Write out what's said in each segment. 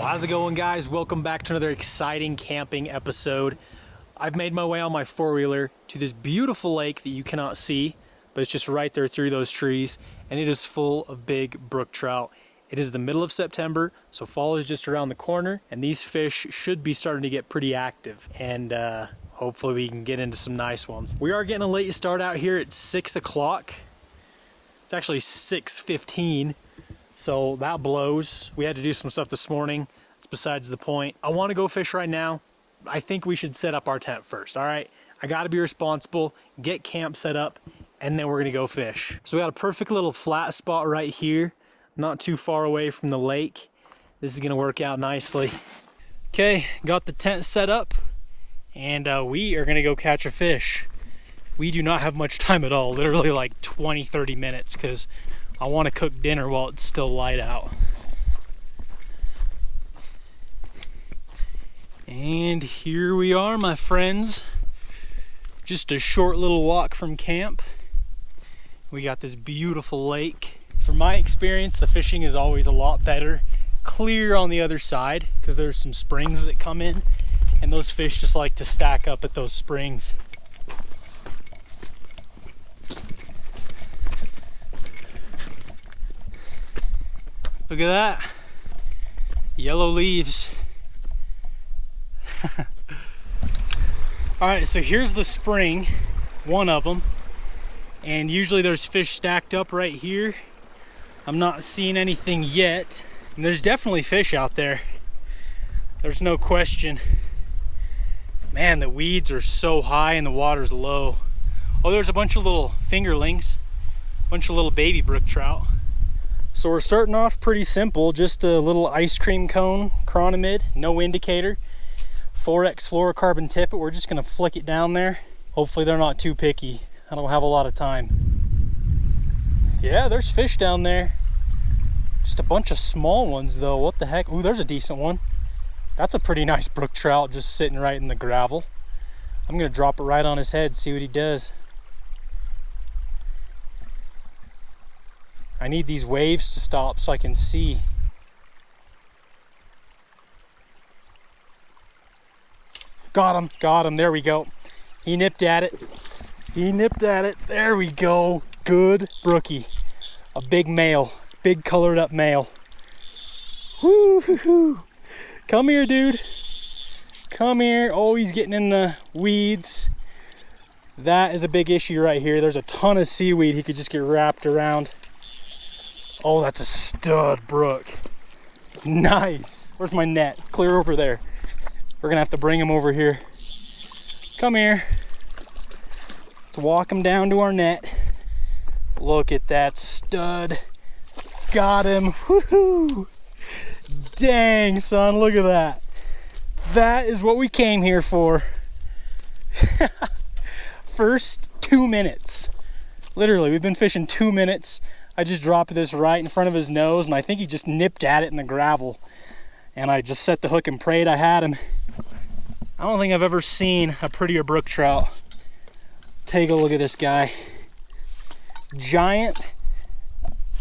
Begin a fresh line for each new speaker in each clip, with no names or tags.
Well, how's it going, guys? Welcome back to another exciting camping episode. I've made my way on my four-wheeler to this beautiful lake that you cannot see, but it's just right there through those trees, and it is full of big brook trout. It is the middle of September, so fall is just around the corner, and these fish should be starting to get pretty active, and hopefully we can get into some nice ones. We are getting a late start out here at 6 o'clock. It's actually 6:15. So that blows. We had to do some stuff this morning. It's besides the point. I want to go fish right now. I think we should set up our tent first, all right? I got to be responsible, get camp set up, and then we're going to go fish. So we got a perfect little flat spot right here, not too far away from the lake. This is going to work out nicely. Okay, got the tent set up, and we are going to go catch a fish. We do not have much time at all, literally like 20-30 minutes, because I want to cook dinner while it's still light out. And here we are, my friends. Just a short little walk from camp. We got this beautiful lake. From my experience, the fishing is always a lot better clear on the other side, because there's some springs that come in, and those fish just like to stack up at those springs. Look at that, yellow leaves. All right, so here's the spring, one of them, and usually there's fish stacked up right here. I'm not seeing anything yet, and there's definitely fish out there. There's no question. Man, the weeds are so high and the water's low. Oh, there's a bunch of little fingerlings, a bunch of little baby brook trout. So we're starting off pretty simple, just a little ice cream cone, chronomid, no indicator, 4X fluorocarbon tippet. We're just gonna flick it down there. Hopefully they're not too picky. I don't have a lot of time. Yeah, there's fish down there. Just a bunch of small ones though, what the heck? Ooh, there's a decent one. That's a pretty nice brook trout just sitting right in the gravel. I'm gonna drop it right on his head, see what he does. I need these waves to stop so I can see. Got him, there we go. He nipped at it. There we go. Good brookie. A big male, big colored up male. Woo-hoo-hoo. Come here, dude. Come here. Oh, he's getting in the weeds. That is a big issue right here. There's a ton of seaweed he could just get wrapped around. Oh, that's a stud brook. Nice. Where's my net? It's clear over there. We're gonna have to bring him over here. Come here. Let's walk him down to our net. Look at that stud. Got him. Woohoo! Dang, son, look at that. That is what we came here for. First 2 minutes. Literally, we've been fishing 2 minutes. I just dropped this right in front of his nose, and I think he just nipped at it in the gravel. And I just set the hook and prayed I had him. I don't think I've ever seen a prettier brook trout. Take a look at this guy. Giant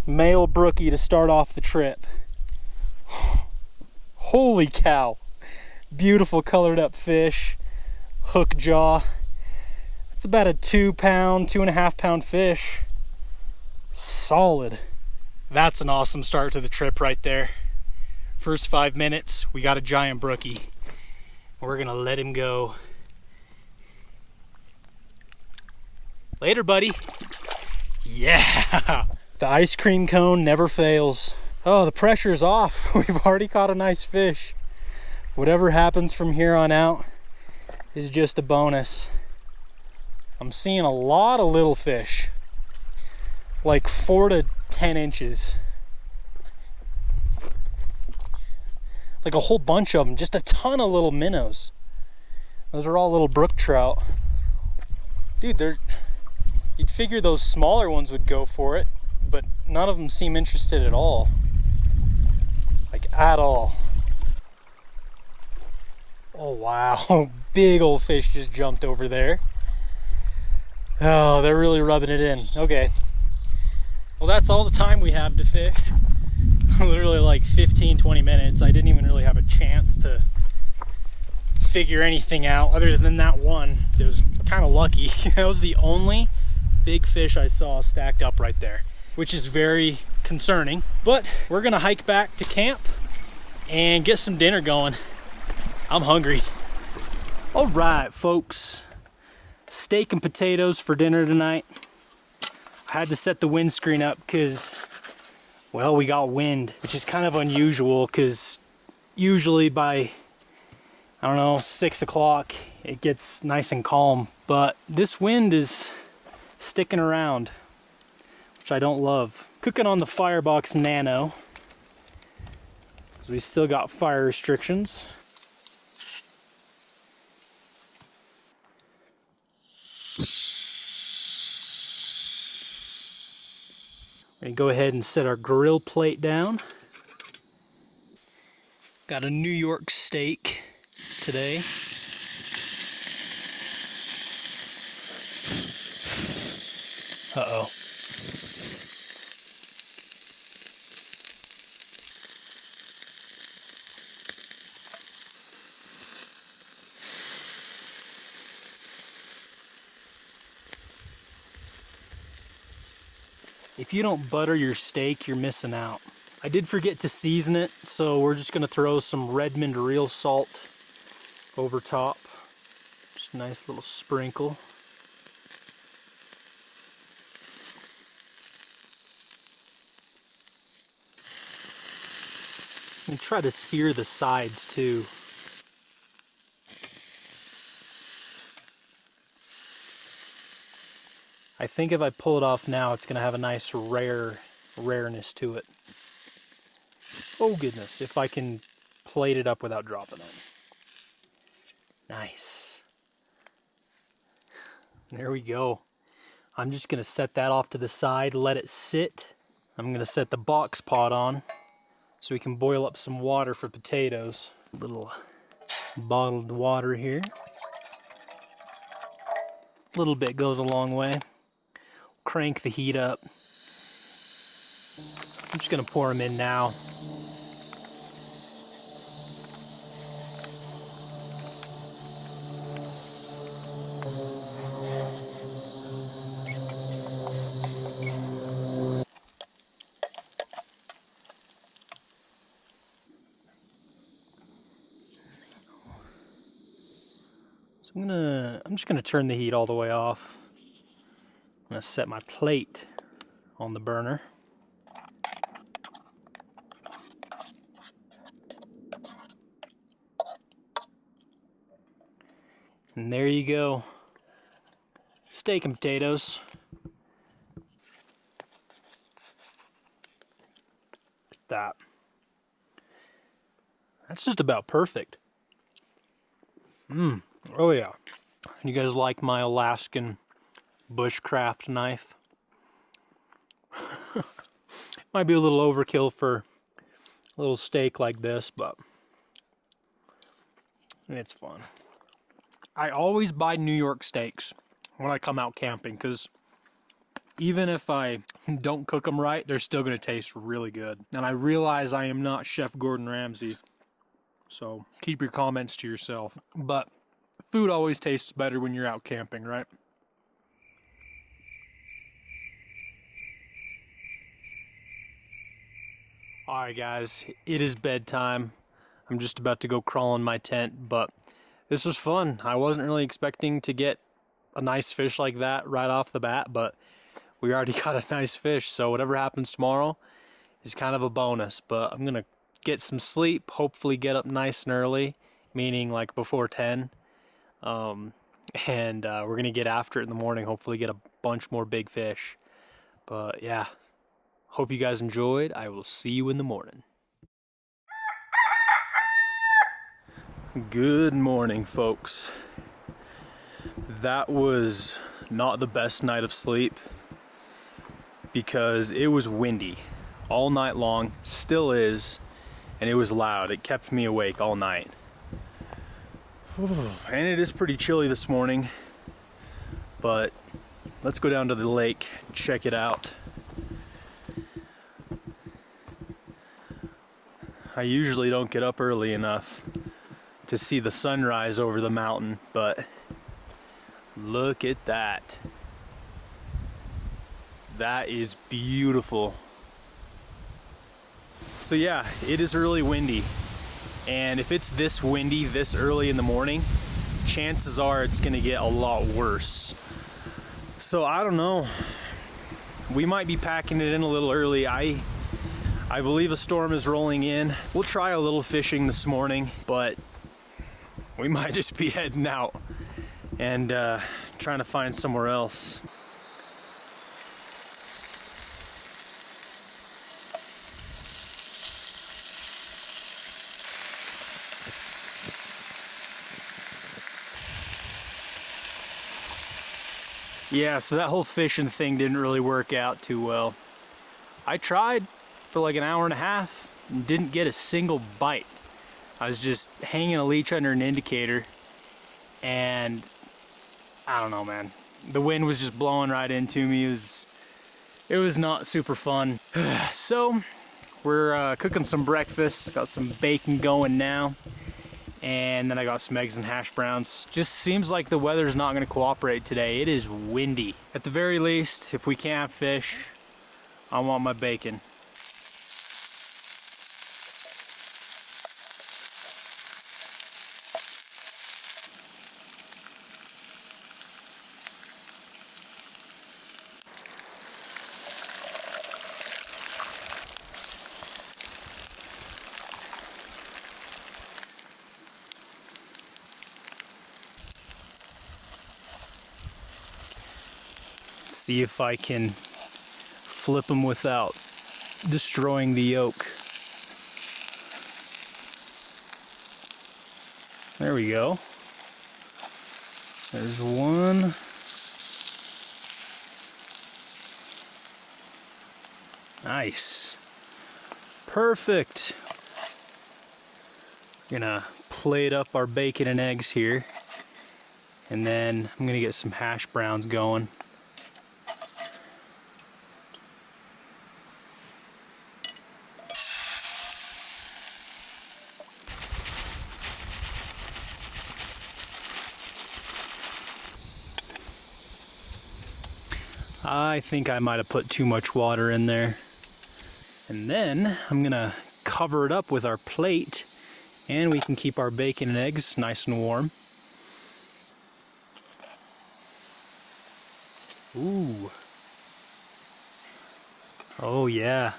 male brookie to start off the trip. Holy cow. Beautiful colored up fish. Hook jaw. It's about a 2 pound, 2.5 pound fish. Solid. That's an awesome start to the trip right there. First 5 minutes, we got a giant brookie. We're gonna let him go. Later, buddy. Yeah! The ice cream cone never fails. Oh, the pressure's off. We've already caught a nice fish. Whatever happens from here on out is just a bonus. I'm seeing a lot of little fish. Like 4 to 10 inches. Like a whole bunch of them, just a ton of little minnows. Those are all little brook trout. Dude, you'd figure those smaller ones would go for it, but none of them seem interested at all. Like at all. Oh wow, big old fish just jumped over there. Oh, they're really rubbing it in. Okay. Well, that's all the time we have to fish. literally like 15-20 minutes. I didn't even really have a chance to figure anything out other than that one. It was kind of lucky. That was the only big fish I saw stacked up right there, which is very concerning. But we're gonna hike back to camp and get some dinner going. I'm hungry. All right, folks. Steak and potatoes for dinner tonight. I had to set the windscreen up because, well, we got wind, which is kind of unusual because usually by, I don't know, 6 o'clock, it gets nice and calm. But this wind is sticking around, which I don't love. Cooking on the Firebox Nano, because we still got fire restrictions. We're gonna go ahead and set our grill plate down. Got a New York steak today. Uh-oh. If you don't butter your steak, you're missing out. I did forget to season it, so we're just gonna throw some Redmond real salt over top. Just a nice little sprinkle. And try to sear the sides too. I think if I pull it off now, it's gonna have a nice rareness to it. Oh goodness, if I can plate it up without dropping it. Nice. There we go. I'm just gonna set that off to the side, let it sit. I'm gonna set the box pot on so we can boil up some water for potatoes. A little bottled water here. A little bit goes a long way. Crank the heat up. I'm just gonna pour them in now. So I'm just gonna turn the heat all the way off. I'm gonna set my plate on the burner. And there you go. Steak and potatoes. That's just about perfect. Oh yeah. You guys like my Alaskan bushcraft knife? Might be a little overkill for a little steak like this, but it's fun. I always buy New York steaks when I come out camping because even if I don't cook them right, they're still going to taste really good. And I realize I am not Chef Gordon Ramsay, so keep your comments to yourself. But food always tastes better when you're out camping, right? Alright guys, it is bedtime. I'm just about to go crawl in my tent, but this was fun. I wasn't really expecting to get a nice fish like that right off the bat, but we already got a nice fish, so whatever happens tomorrow is kind of a bonus. But I'm gonna get some sleep, hopefully get up nice and early, meaning like before 10. We're gonna get after it in the morning, hopefully get a bunch more big fish. But yeah, hope you guys enjoyed. I will see you in the morning. Good morning, folks. That was not the best night of sleep because it was windy all night long, still is, and it was loud. It kept me awake all night. And it is pretty chilly this morning, but let's go down to the lake and check it out. I usually don't get up early enough to see the sunrise over the mountain, but look at that. That is beautiful. So yeah, it is really windy. And if it's this windy this early in the morning, chances are it's gonna get a lot worse. So I don't know. We might be packing it in a little early. I believe a storm is rolling in. We'll try a little fishing this morning, but we might just be heading out and trying to find somewhere else. Yeah, so that whole fishing thing didn't really work out too well. I tried for like an hour and a half and didn't get a single bite. I was just hanging a leech under an indicator, and I don't know, man. The wind was just blowing right into me. It was not super fun. So we're cooking some breakfast. Got some bacon going now. And then I got some eggs and hash browns. Just seems like the weather's not gonna cooperate today. It is windy. At the very least, if we can't fish, I want my bacon. See if I can flip them without destroying the yolk. There we go. There's one. Nice. Perfect. Gonna plate up our bacon and eggs here. And then I'm gonna get some hash browns going. I think I might have put too much water in there. And then I'm gonna cover it up with our plate, and we can keep our bacon and eggs nice and warm. Ooh. Oh yeah.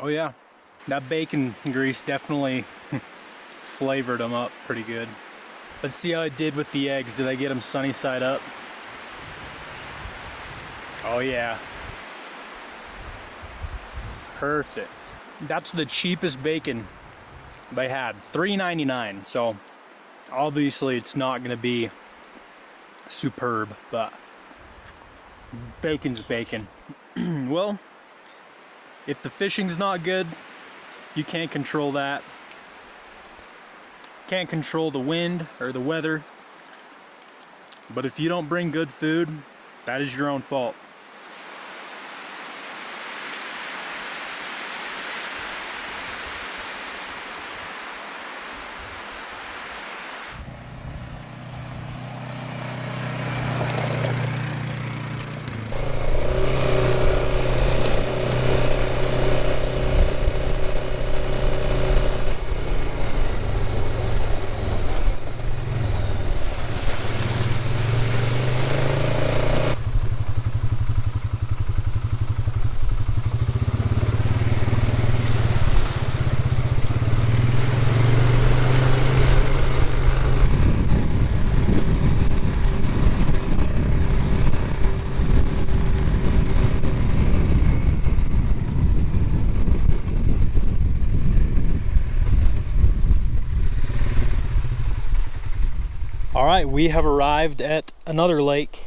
Oh yeah, that bacon grease definitely flavored them up pretty good. Let's see how it did with the eggs. Did I get them sunny side up? Oh yeah. Perfect. That's the cheapest bacon they had, $3.99. So obviously it's not gonna be superb, but bacon's bacon. Well, if the fishing's not good, you can't control that. Can't control the wind or the weather. But if you don't bring good food, that is your own fault. All right, we have arrived at another lake.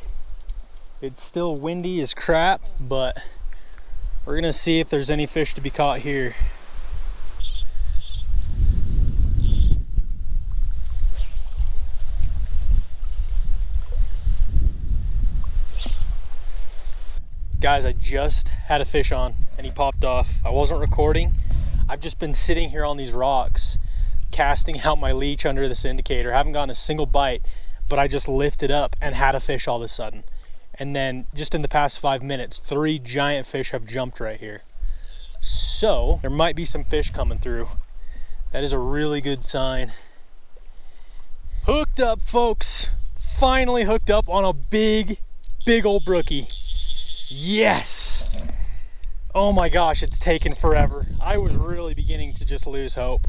It's still windy as crap, but we're gonna see if there's any fish to be caught here. Guys, I just had a fish on and he popped off. I wasn't recording. I've just been sitting here on these rocks, casting out my leech under this indicator. I haven't gotten a single bite, but I just lifted up and had a fish all of a sudden. And then just in the past 5 minutes, 3 giant fish have jumped right here. So there might be some fish coming through. That is a really good sign. Hooked up, folks. Finally hooked up on a big old brookie. Yes! Oh my gosh, it's taken forever. I was really beginning to just lose hope,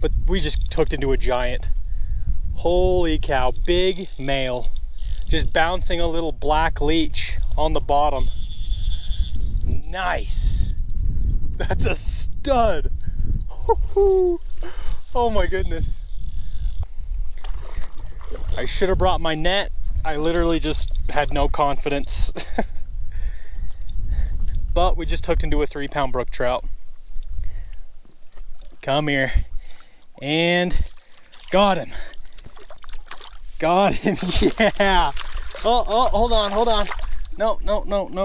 but we just hooked into a giant. Holy cow, big male. Just bouncing a little black leech on the bottom. Nice. That's a stud. Oh my goodness. I should have brought my net. I literally just had no confidence. But we just hooked into a 3-pound brook trout. Come here. And got him. Got him, yeah. Oh, hold on. No,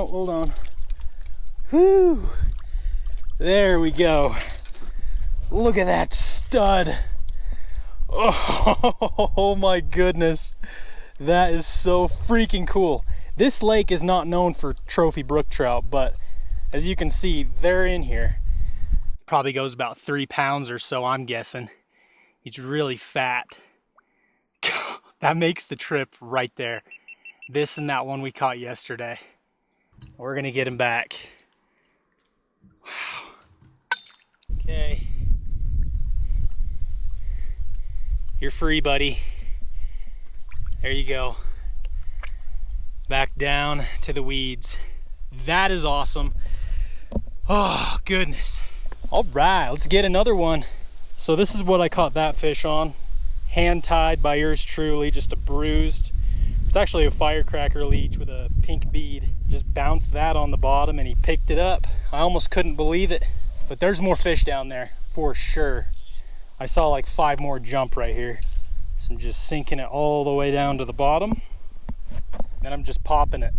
hold on. Whew. There we go. Look at that stud. Oh my goodness. That is so freaking cool. This lake is not known for trophy brook trout, but as you can see, they're in here. Probably goes about 3 pounds or so, I'm guessing. He's really fat. That makes the trip right there. This and that one we caught yesterday. We're gonna get him back. Wow. Okay. You're free, buddy. There you go. Back down to the weeds. That is awesome. Oh, goodness. All right, let's get another one. So this is what I caught that fish on. Hand tied by yours truly, just a bruised. It's actually a firecracker leech with a pink bead. Just bounced that on the bottom and he picked it up. I almost couldn't believe it. But there's more fish down there for sure. I saw like 5 more jump right here. So I'm just sinking it all the way down to the bottom. Then I'm just popping it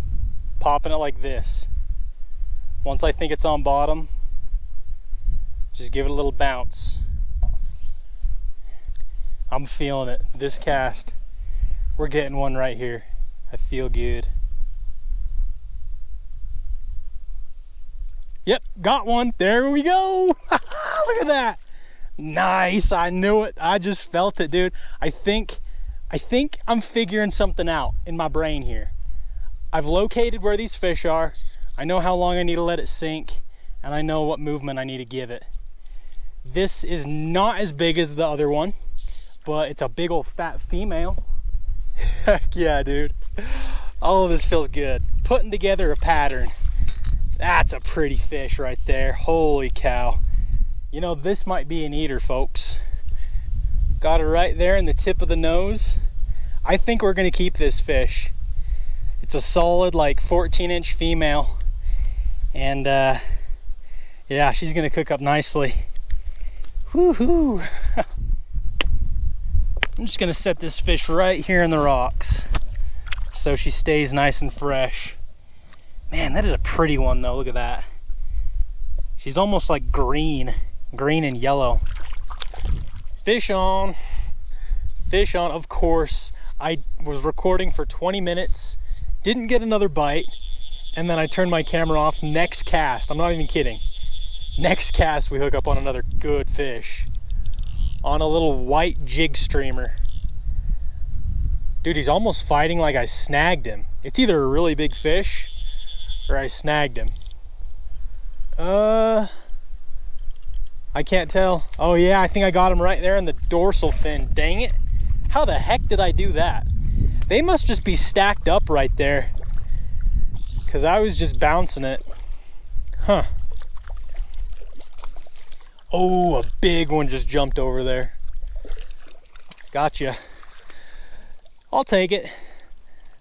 like this. Once I think it's on bottom, just give it a little bounce. I'm feeling it. This cast, we're getting one right here. I feel good. Yep, got one. There we go. Look at that. Nice. I knew it. I just felt it, dude. I think I'm figuring something out in my brain here. I've located where these fish are. I know how long I need to let it sink, and I know what movement I need to give it. This is not as big as the other one, but it's a big old fat female. Heck yeah, dude. All of this feels good. Putting together a pattern. That's a pretty fish right there. Holy cow. You know, this might be an eater, folks. Got it right there in the tip of the nose. I think we're gonna keep this fish. It's a solid like 14-inch female. And yeah, she's gonna cook up nicely. Woohoo! I'm just gonna set this fish right here in the rocks so she stays nice and fresh. Man, that is a pretty one though, look at that. She's almost like green and yellow. Fish on, of course. I was recording for 20 minutes, didn't get another bite, and then I turned my camera off. Next cast, I'm not even kidding. Next cast, we hook up on another good fish. On a little white jig streamer. Dude, he's almost fighting like I snagged him. It's either a really big fish or I snagged him. I can't tell. Oh yeah, I think I got him right there in the dorsal fin. Dang it. How the heck did I do that? They must just be stacked up right there, because I was just bouncing it. Huh. Oh, a big one just jumped over there. Gotcha. I'll take it.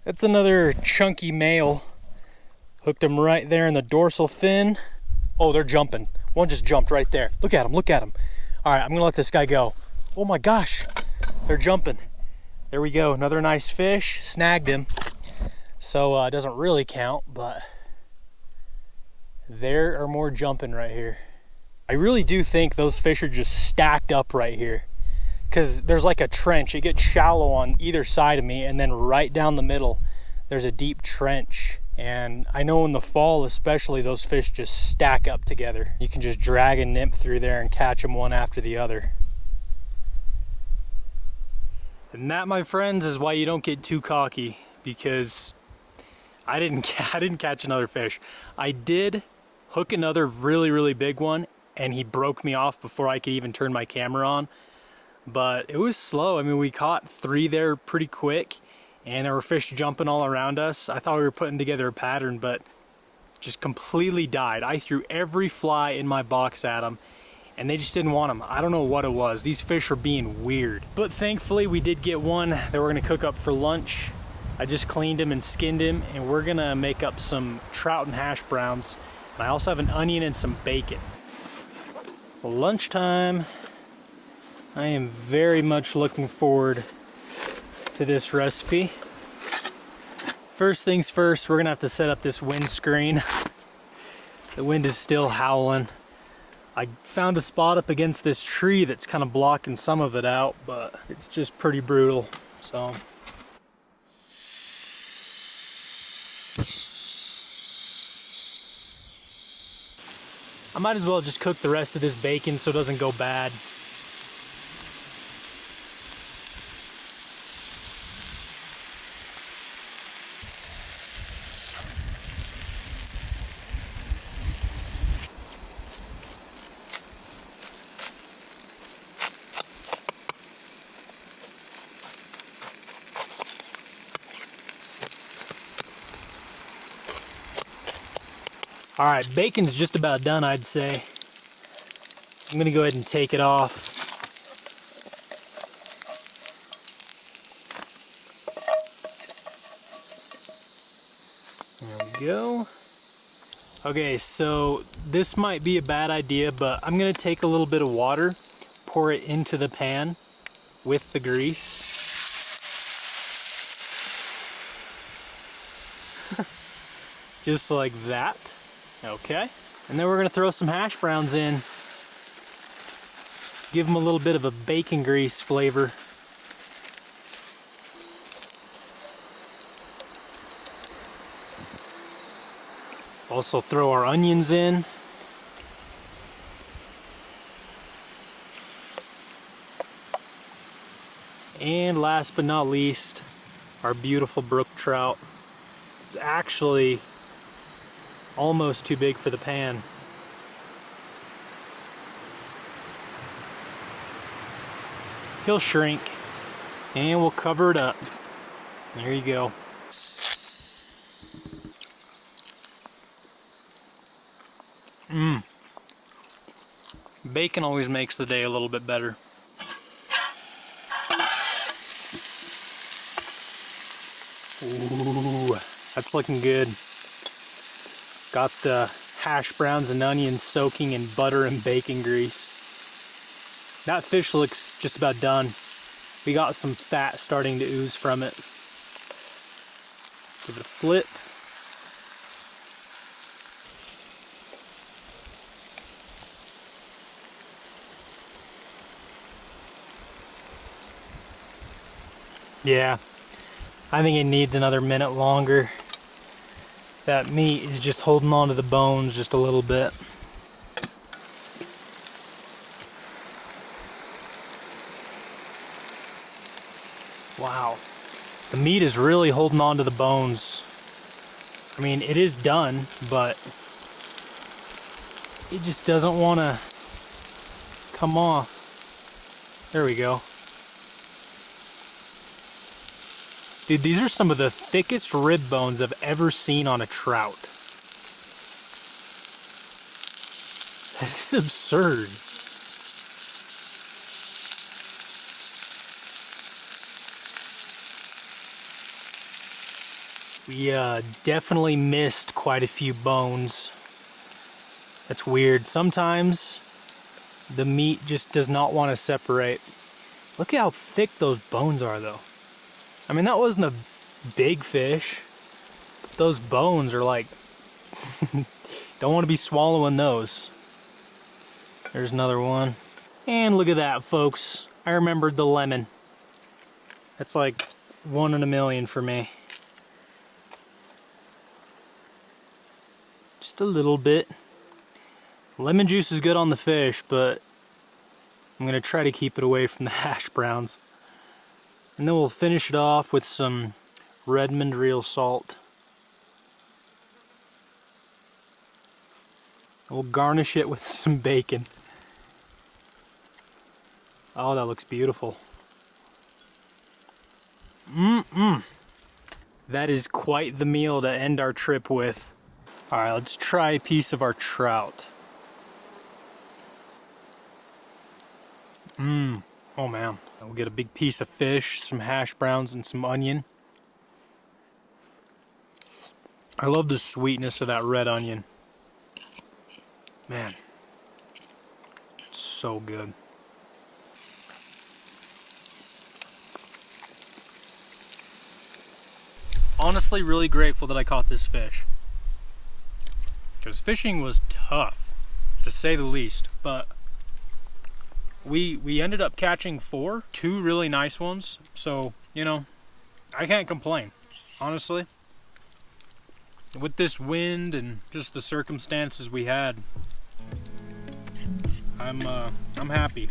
That's another chunky male. Hooked him right there in the dorsal fin. Oh, they're jumping. One just jumped right there. Look at him, look at him. All right, I'm gonna let this guy go. Oh my gosh, they're jumping. There we go, another nice fish, snagged him. So it doesn't really count, but there are more jumping right here. I really do think those fish are just stacked up right here, because there's like a trench. It gets shallow on either side of me, and then right down the middle, there's a deep trench. And I know in the fall especially, those fish just stack up together. You can just drag a nymph through there and catch them one after the other. And that, my friends, is why you don't get too cocky, because I didn't catch another fish. I did hook another really big one, and he broke me off before I could even turn my camera on. But it was slow. I mean, we caught 3 there pretty quick, and there were fish jumping all around us. I thought we were putting together a pattern, but just completely died. I threw every fly in my box at them, and they just didn't want them. I don't know what it was. These fish were being weird. But thankfully, we did get one that we're gonna cook up for lunch. I just cleaned him and skinned him, and we're gonna make up some trout and hash browns. And I also have an onion and some bacon. Lunchtime. I am very much looking forward to this recipe. First things first, we're gonna have to set up this windscreen. The wind is still howling. I found a spot up against this tree that's kind of blocking some of it out, but it's just pretty brutal. So I might as well just cook the rest of this bacon so it doesn't go bad. All right, bacon's just about done, I'd say. So I'm gonna go ahead and take it off. There we go. Okay, so this might be a bad idea, but I'm gonna take a little bit of water, pour it into the pan with the grease. Just like that. Okay, and then we're gonna throw some hash browns in. Give them a little bit of a bacon grease flavor. Also throw our onions in. And last but not least, our beautiful brook trout. It's actually almost too big for the pan. He'll shrink, and we'll cover it up. There you go. Bacon always makes the day a little bit better. Ooh, that's looking good. Got the hash browns and onions soaking in butter and bacon grease. That fish looks just about done. We got some fat starting to ooze from it. Give it a flip. Yeah, I think it needs another minute longer. That meat is just holding on to the bones just a little bit. Wow, the meat is really holding on to the bones. I mean, it is done, but it just doesn't want to come off. There we go. Dude, these are some of the thickest rib bones I've ever seen on a trout. That's absurd. We definitely missed quite a few bones. That's weird. Sometimes the meat just does not want to separate. Look at how thick those bones are though. I mean, that wasn't a big fish. But those bones are like, don't want to be swallowing those. There's another one. And look at that, folks. I remembered the lemon. That's like 1 in a million for me. Just a little bit. Lemon juice is good on the fish, but I'm gonna try to keep it away from the hash browns. And then we'll finish it off with some Redmond real salt. We'll garnish it with some bacon. Oh, that looks beautiful. That is quite the meal to end our trip with. All right, let's try a piece of our trout. Oh man. We'll get a big piece of fish, some hash browns, and some onion. I love the sweetness of that red onion. Man, it's so good. Honestly, really grateful that I caught this fish. Because fishing was tough, to say the least, but we ended up catching 2 really nice ones, so, you know, I can't complain, honestly. With this wind and just the circumstances we had, I'm happy.